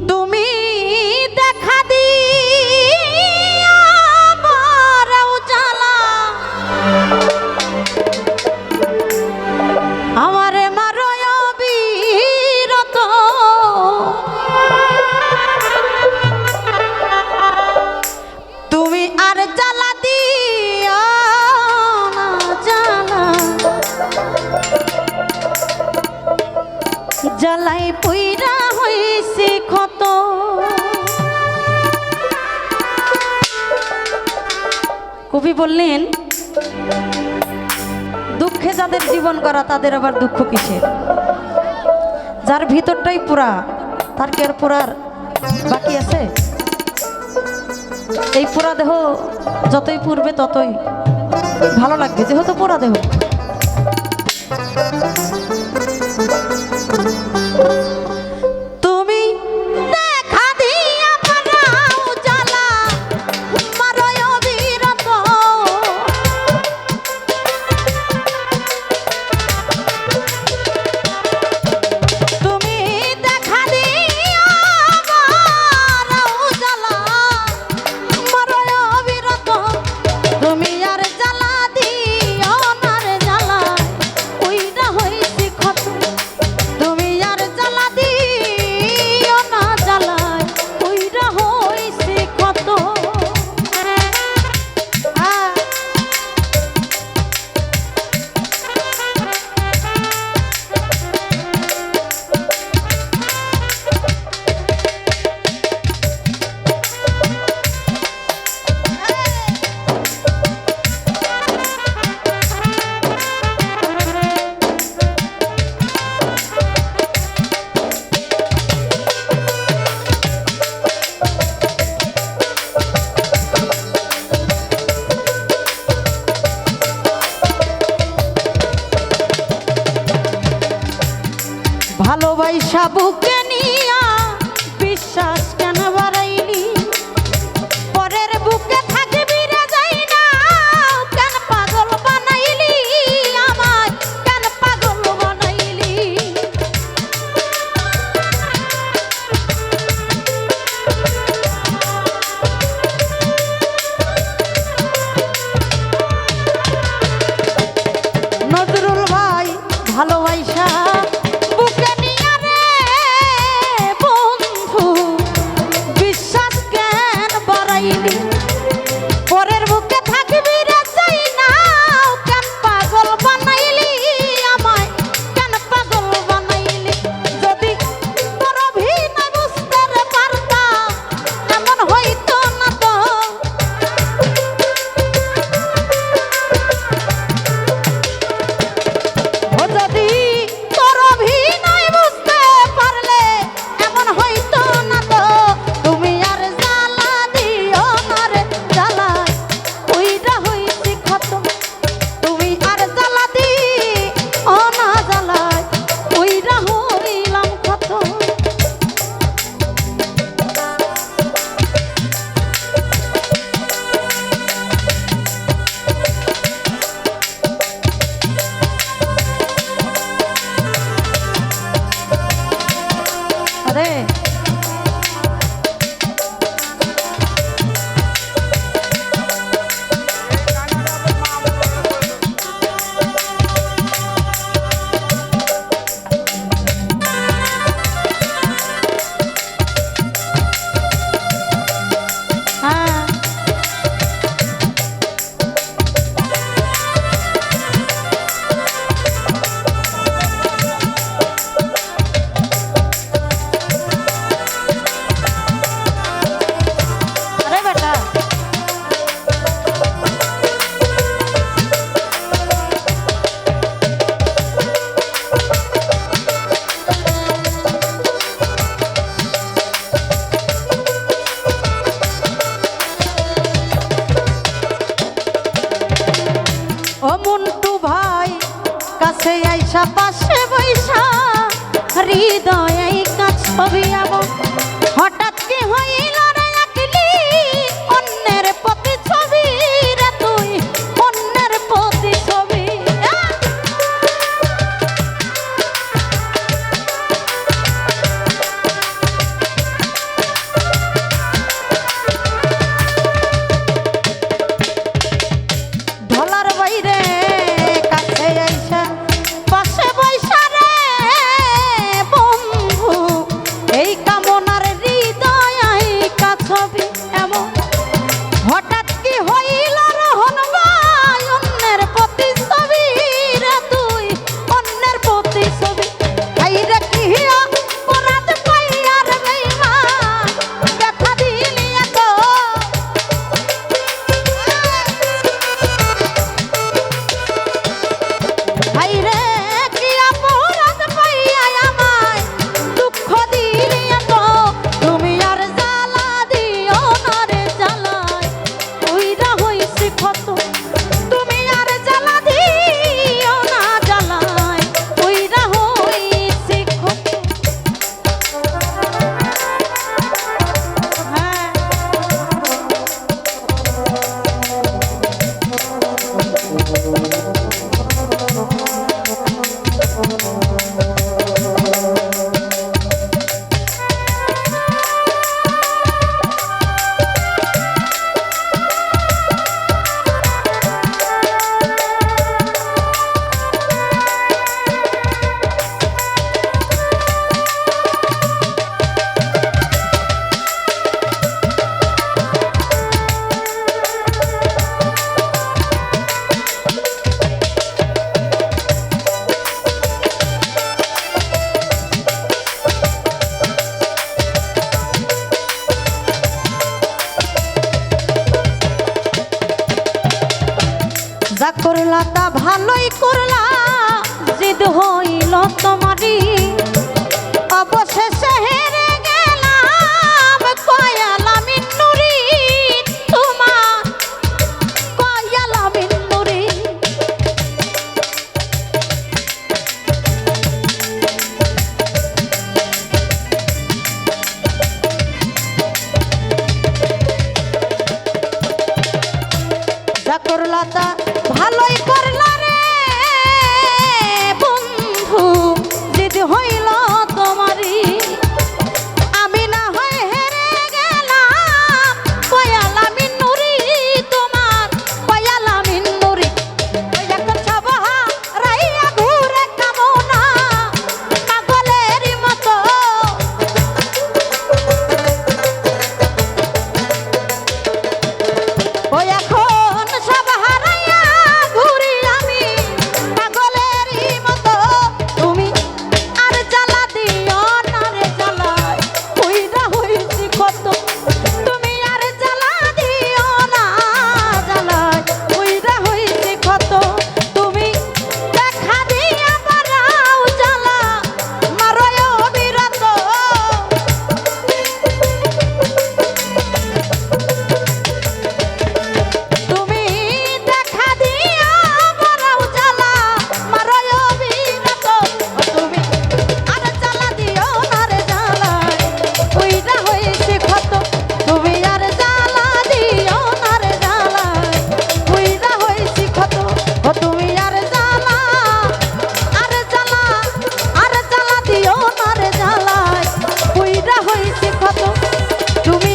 তুমি দেখা দিয়া আমারও জ্বালা আমারে মারয় বিরত তুমি আর জ্বালা দিও না জ্বালা জ্বালাই পুইরা হইছে ক্ষত কবি বললেন দুঃখে যাদের জীবন করা তাদের আবার দুঃখ কিসের যার ভিতরটাই পুরা তার কি আর পুরার বাকি আছে এই পুরা দেহ যতই পুরবে ততই ভালো লাগবে যেহেতু পুরা দেহ তুমি দেখা দিয়া পারাও জ্বালা মারয় বিরত তুমি দেখা দিয়া পারাও জ্বালা মারয় বিরত তুমি আর জ্বালা দিও না রে জ্বালা ওইটা হইছে ক্ষত তুমি আর জ্বালা দিও না জ্বালা ওইটা হইছে ক্ষত ভালোবাসা বুকে নিয়া বিশ্বাস কেন বাড়াইলি পরের বুকে থাকবি রে যাই না কেন পাগল বানাইলি আমায় কেন পাগল বানাইলি নজরুল ভাই ভালোবাসা বুকে নিয়া রে বন্ধু বিশ্বাস কেন বাড়াইলি পরের বুকে থাকবি রে চাই না কেন পাগল বানাইলি আমায় কেন পাগল বানাইলি যদি তোর অভিনয় বুঝতে রে পারতাম এমন হইতো না তো ও যদি তোর অভিনয় বুঝতে পারলে এমন হইতো না তো তুমি আর জ্বালা দিও না রে জ্বালা ওইটা হইছে ক্ষত তুমি আর জ্বালা দিও না জ্বালা ওইটা হইলাম ক্ষত আরে হ্যাঁ আরে বেটা ও মন্টু ভাই কাছে আইসা পাশে বৈশা হৃদয়ে কাছ ছবি আমো হঠাৎ কি হইল রে আকলি অন্যের প্রতি ছবি রে তুই অন্যের প্রতি ছবি করলা তা ভালোই করলা, জিদ হইল তোমারই, অবশেষে হেরে গেলাম কয়ালা মিন্নুরি, তোমার কয়ালা মিন্নুরি। যা করলা তা ভালোই করলা রে বন্ধু, জিদ হইল তোমারই, আমি না হয় হেরে গেলাম কয়ালা মিন্নুরি, তোমার কয়ালা মিন্নুরি। এখন সবহা রাইয়া ঘুরে কামনা পাগলের মতো, ওই এখন সব হারাইয়া ঘুরি আমি পাগলেরই মতো। তুমি আর জ্বালা দিও না রে জ্বালায় কইরা হইছি কত, তুমি আর জ্বালা দিও না জ্বালায় কইরা হইছি কত। তুমি দেখা দিয়া বাড়াও জ্বালা মারয় অবিরত, তুমি দেখা দিয়া বাড়াও জ্বালা মারয় অবিরত। তুমি আর জ্বালা দিও না রে জ্বালায় কইরা হইছি ক্ষত, তুমি আর জ্বালা দিও না রে জ্বালায় কইরা হইছি ক্ষত। তুমি আর জ্বালা দিও না রে জ্বালায় কইরা হইছি ক্ষত, তুমি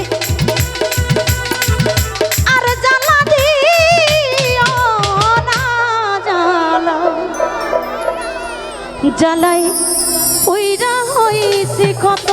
আর জ্বালা দিও না জ্বালাই কইরা হইছি ক্ষত।